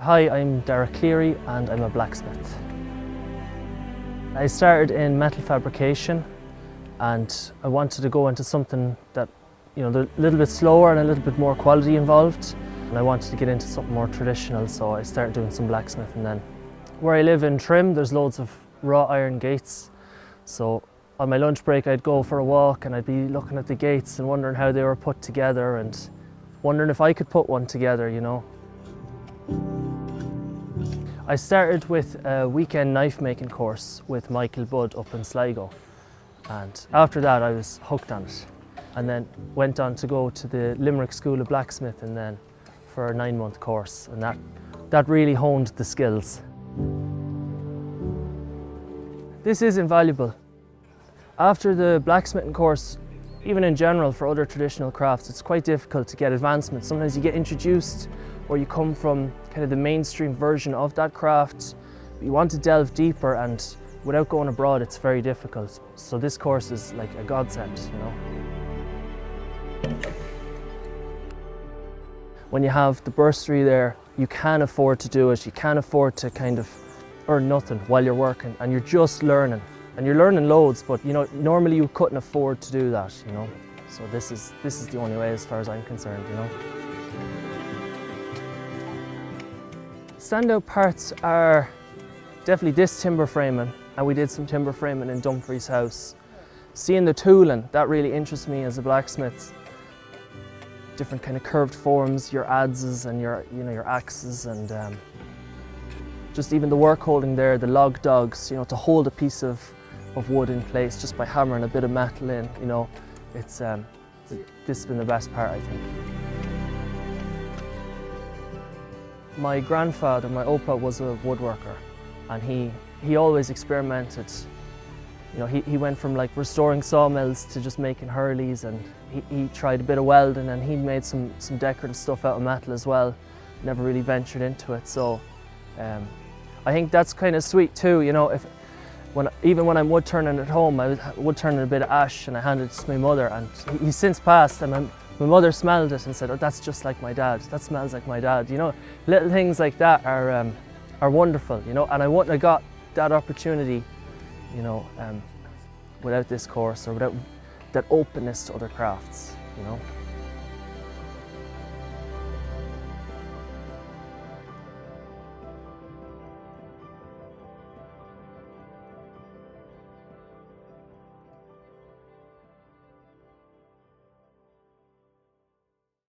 Hi, I'm Dáire Cleary and I'm a blacksmith. I started in metal fabrication and I wanted to go into something that, a little bit slower and a little bit more quality involved. And I wanted to get into something more traditional, so I started doing some blacksmithing then. Where I live in Trim, there's loads of wrought iron gates. So on my lunch break, I'd go for a walk and I'd be looking at the gates and wondering how they were put together and wondering if I could put one together, I started with a weekend knife making course with Michael Budd up in Sligo, and after that I was hooked on it, and then went on to go to the Limerick School of Blacksmithing then for a 9-month course, and that really honed the skills. This is invaluable. After the blacksmithing course, even in general for other traditional crafts, it's quite difficult to get advancement. Sometimes you get introduced or you come from kind of the mainstream version of that craft. You want to delve deeper, and without going abroad, it's very difficult. So this course is like a godsend, When you have the bursary there, you can afford to do it. You can afford to kind of earn nothing while you're working, and you're just learning. And you're learning loads, but normally you couldn't afford to do that, So this is the only way as far as I'm concerned, Standout parts are definitely this timber framing, and we did some timber framing in Dumfries house. Seeing the tooling, that really interests me as a blacksmith. Different kind of curved forms, your adzes and your axes, and just even the work holding there, the log dogs, to hold a piece of wood in place just by hammering a bit of metal in, this has been the best part, I think. My grandfather, my Opa, was a woodworker, and he always experimented. He went from like restoring sawmills to just making hurleys, and he tried a bit of welding, and he made some decorative stuff out of metal as well. Never really ventured into it, so I think that's kind of sweet too, even when I'm wood turning at home, I was wood turning a bit of ash and I handed it to my mother, and he's since passed, and my mother smelled it and said, "Oh, that's just like my dad. That smells like my dad." Little things like that are wonderful, and I wouldn't have got that opportunity, without this course or without that openness to other crafts,